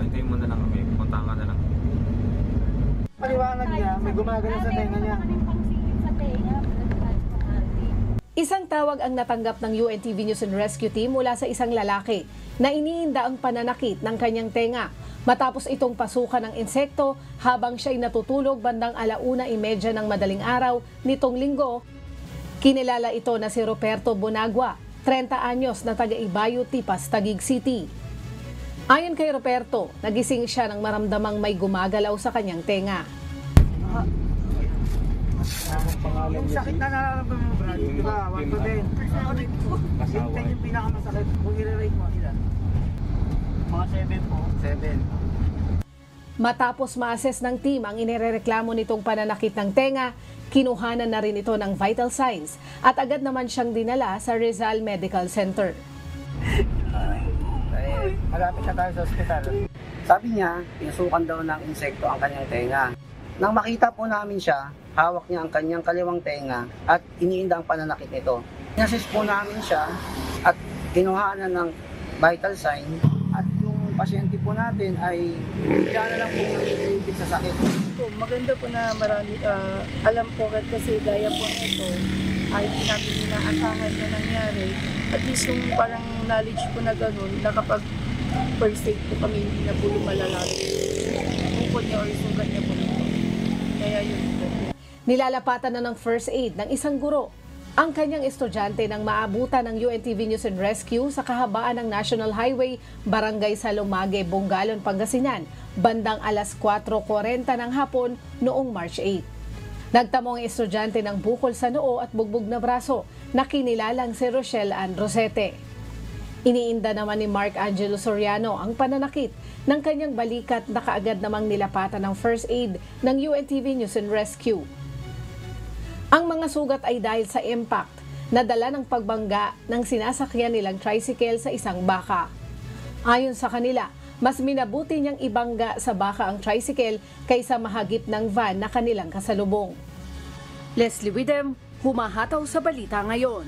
hintayin mo na lang kami. Punta ka na lang. Paliwanag niya, may gumagano sa tenga niya. Isang tawag ang natanggap ng UNTV News and Rescue Team mula sa isang lalaki na iniinda ang pananakit ng kanyang tenga matapos itong pasukan ng insekto habang siya'y natutulog bandang 1:30 ng madaling araw nitong linggo. Kinilala ito na si Roberto Bonagua, 30 anyos na taga-Ibayo, Tipas, Taguig City. Ayon kay Roberto, nagising siya nang maramdamang may gumagalaw sa kanyang tenga. Yung sakit na nararamdaman mo, Brad, di ba? 1 to 10. Yung pinakamasakit. Kung i-rate mo, ilan? Mga 7 po. 7. Matapos ma-assess ng team ang inirereklamo nitong pananakit ng tenga, kinuhanan na rin ito ng vital signs at agad naman siyang dinala sa Rizal Medical Center. Malapit na tayo sa ospital. Sabi niya, pinusukan daw ng insekto ang kanyang tenga. Nang makita po namin siya, hawak niya ang kanyang kaliwang tenga at iniinda ang pananakit nito. Inassess po namin siya at kinuhanan ng vital sign at yung pasyente po natin ay bigla na lang po nangyayipit sa sakit. Maganda po na marami, alam po kasi gaya po nito ay hindi natin inaasahan na nangyari. At least yung parang knowledge po na gano'n, na kapag first aid po kami hindi na po lumalala. Bukod niya or sugat niya po nito. Kaya yun po. Nilalapatan na ng first aid ng isang guro ang kanyang estudyante nang maabutan ng UNTV News and Rescue sa kahabaan ng National Highway, Barangay Salumage, Bongalon, Pangasinan, bandang 4:40 ng hapon noong March 8. Nagtamo ang estudyante ng bukol sa noo at bugbog na braso na kinilalang si Rochelle Ann Rosete. Iniinda naman ni Mark Angelo Soriano ang pananakit ng kanyang balikat na kaagad namang nilapatan ng first aid ng UNTV News and Rescue. Ang mga sugat ay dahil sa impact na dala ng pagbangga ng sinasakyan nilang tricycle sa isang baka. Ayon sa kanila, mas minabuti niyang ibangga sa baka ang tricycle kaysa mahagip ng van na kanilang kasalubong. Leslie Widem, humahataw sa balita ngayon.